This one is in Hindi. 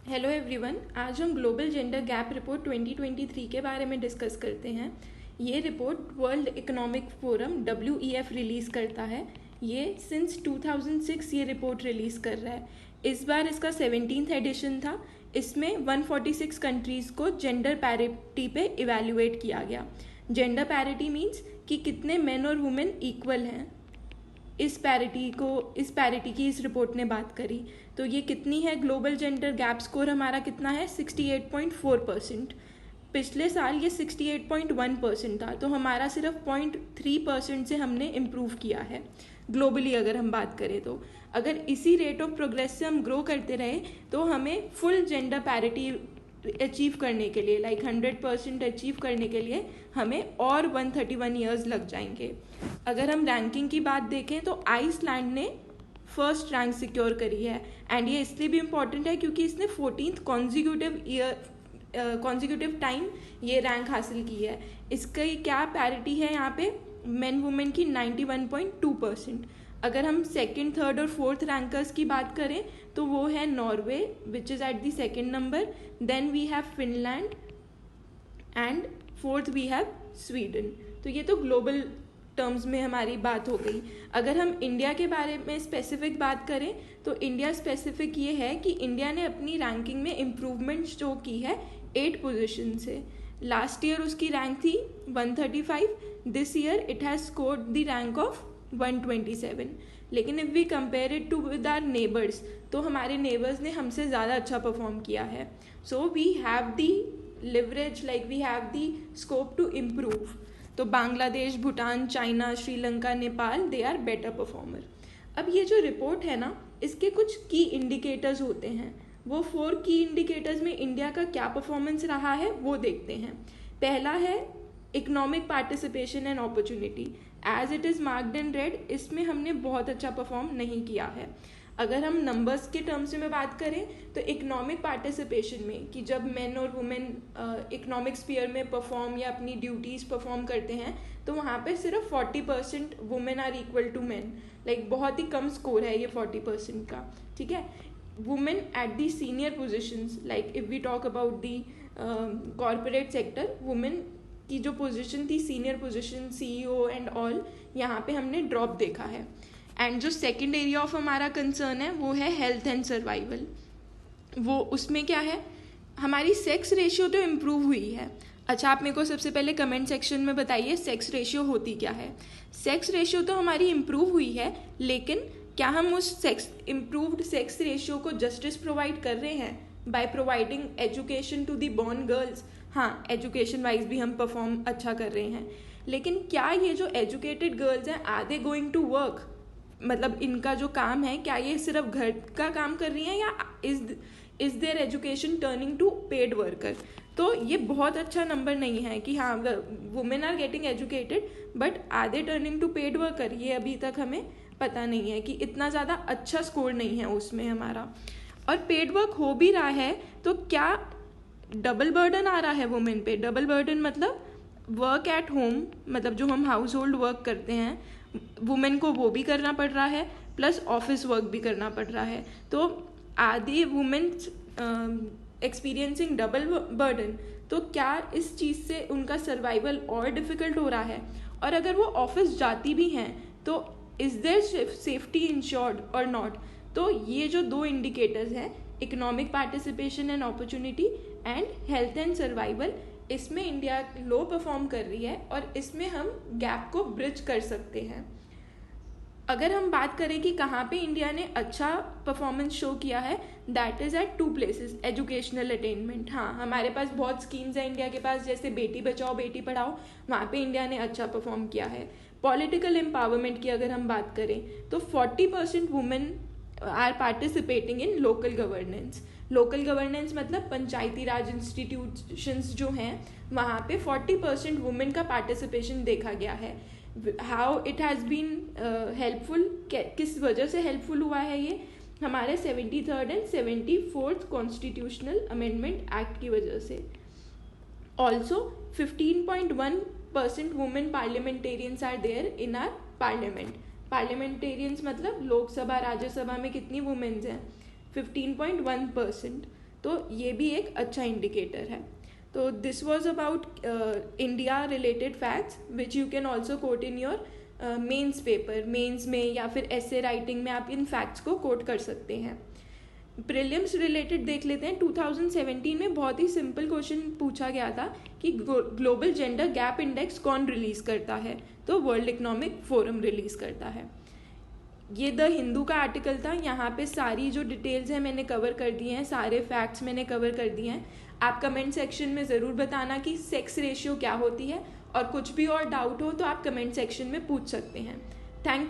हेलो एवरीवन, आज हम ग्लोबल जेंडर गैप रिपोर्ट 2023 के बारे में डिस्कस करते हैं। ये report world economic forum WEF release करता है। ये सिंस 2006 ये रिपोर्ट रिलीज़ कर रहा है। इस बार इसका 17th एडिशन था। इसमें 146 कंट्रीज़ को जेंडर पैरिटी पे इवेल्युएट किया गया। जेंडर पैरिटी मीन्स कि कितने मेन और वुमेन इक्वल हैं। इस पैरिटी की इस रिपोर्ट ने बात करी। तो ये कितनी है? ग्लोबल जेंडर गैप स्कोर हमारा कितना है? 68.4%। पिछले साल ये 68.1% था, तो हमारा सिर्फ 0.3% से हमने इम्प्रूव किया है ग्लोबली। अगर हम बात करें तो अगर इसी रेट ऑफ प्रोग्रेस से हम ग्रो करते रहे तो हमें फुल जेंडर पैरिटी अचीव करने के लिए 100% अचीव करने के लिए हमें और 131 ईयर्स लग जाएंगे। अगर हम रैंकिंग की बात देखें तो आइसलैंड ने फर्स्ट रैंक सिक्योर करी है। एंड ये इसलिए भी इम्पॉर्टेंट है क्योंकि इसने 14th कॉन्जिक्यूटिव टाइम ये रैंक हासिल की है। इसकी क्या पैरिटी है यहाँ पे? मेन वुमेन की 91.2%। अगर हम सेकंड, थर्ड और फोर्थ रैंकर्स की बात करें तो वो है Norway which is at the second number, then we have Finland and fourth we have Sweden. तो ये तो ग्लोबल टर्म्स में हमारी बात हो गई। अगर हम इंडिया के बारे में स्पेसिफिक बात करें तो इंडिया स्पेसिफिक ये है कि इंडिया ने अपनी रैंकिंग में इम्प्रूवमेंट शो की है 8 पोजीशन से। लास्ट ईयर उसकी रैंक थी 135, this year it has scored the rank of 127। लेकिन if we compare it to with our neighbours तो हमारे नेबर्स ने हमसे ज़्यादा अच्छा परफॉर्म किया है। So we have the leverage, we have the scope to improve. तो Bangladesh, Bhutan, China, Sri Lanka, Nepal, they are better performer. अब ये जो रिपोर्ट है ना, इसके कुछ की इंडिकेटर्स होते हैं। वो 4 की इंडिकेटर्स में इंडिया का क्या परफॉर्मेंस रहा है वो देखते हैं। पहला है economic participation and opportunity. As it is marked in red, इसमें हमने बहुत अच्छा परफॉर्म नहीं किया है। अगर हम नंबर्स के टर्म्स में बात करें तो इकोनॉमिक पार्टिसिपेशन में कि जब मेन और वुमेन इकोनॉमिक स्फीयर में परफॉर्म या अपनी ड्यूटीज़ परफॉर्म करते हैं तो वहाँ पे सिर्फ 40% women are equal to men. बहुत ही कम स्कोर है ये 40% का। ठीक है। Women at the senior positions, if we talk about the corporate sector, women की जो पोजीशन थी senior position, CEO and all, यहाँ पे हमने ड्रॉप देखा है। एंड जो सेकंड एरिया ऑफ हमारा कंसर्न है वो है हेल्थ एंड सर्वाइवल। वो उसमें क्या है? हमारी सेक्स रेशियो तो इम्प्रूव हुई है। अच्छा, आप मेरे को सबसे पहले कमेंट सेक्शन में बताइए सेक्स रेशियो होती क्या है। सेक्स रेशियो तो हमारी इम्प्रूव हुई है, लेकिन क्या हम उस इम्प्रूव्ड सेक्स रेशियो को जस्टिस प्रोवाइड कर रहे हैं by providing education to the born girls? हाँ, एजुकेशन वाइज भी हम परफॉर्म अच्छा कर रहे हैं, लेकिन क्या ये जो एजुकेटेड गर्ल्स हैं are they going to work? इनका जो काम है क्या ये सिर्फ घर का काम कर रही हैं या is there education turning to paid worker? तो ये बहुत अच्छा नंबर नहीं है कि हाँ women are getting educated but are they turning to paid worker? ये अभी तक हमें पता नहीं है कि इतना ज़्यादा अच्छा स्कोर नहीं है उसमें हमारा। और पेड वर्क हो भी रहा है तो क्या डबल बर्डन आ रहा है वुमेन पे? डबल बर्डन मतलब वर्क एट होम, जो हम हाउस होल्ड वर्क करते हैं वुमेन को वो भी करना पड़ रहा है, प्लस ऑफिस वर्क भी करना पड़ रहा है। तो आदि वुमेन्स एक्सपीरियंसिंग डबल बर्डन, तो क्या इस चीज़ से उनका सर्वाइवल और डिफ़िकल्ट हो रहा है? और अगर वो ऑफिस जाती भी हैं तो इज़ देयर सेफ्टी इंश्योर्ड और नॉट? तो ये जो 2 इंडिकेटर्स हैं, economic participation and opportunity and health and survival, इसमें इंडिया लो परफॉर्म कर रही है और इसमें हम गैप को ब्रिज कर सकते हैं। अगर हम बात करें कि कहाँ पे इंडिया ने अच्छा परफॉर्मेंस शो किया है, that is at 2 places. Educational attainment, हाँ हमारे पास बहुत स्कीम्स हैं इंडिया के पास, जैसे बेटी बचाओ बेटी पढ़ाओ, वहाँ पे इंडिया ने अच्छा परफॉर्म किया है। पॉलिटिकल एम्पावरमेंट की अगर हम बात करें तो 40% women are participating in local governance. Local governance Panchayati Raj institutions जो हैं वहाँ पे 40% वुमेन का पार्टिसिपेशन देखा गया है। How it has been helpful, किस वजह से हेल्पफुल हुआ है ये? हमारे 73rd and 74th constitutional amendment act की वजह से। Also 15.1% women parliamentarians are there in our parliament. Parliamentarians Lok Sabha Rajya Sabha में कितनी वुमेन्स हैं? 15.1%। तो ये भी एक अच्छा इंडिकेटर है. तो this was about India related facts which you can also quote in your mains paper. Mains में या फिर एसे राइटिंग में आप इन फैक्ट्स को कोट कर सकते हैं. प्रीलिम्स रिलेटेड देख लेते हैं. 2017 में बहुत ही सिंपल क्वेश्चन पूछा गया था कि ग्लोबल जेंडर गैप इंडेक्स कौन रिलीज करता है. तो वर्ल्ड इकोनॉमिक फोरम रिलीज करता है. ये द हिंदू का आर्टिकल था. यहाँ पे सारी जो डिटेल्स हैं मैंने कवर कर दी हैं, सारे फैक्ट्स मैंने कवर कर दिए हैं. आप कमेंट सेक्शन में ज़रूर बताना कि सेक्स रेशियो क्या होती है, और कुछ भी और डाउट हो तो आप कमेंट सेक्शन में पूछ सकते हैं. Thank you.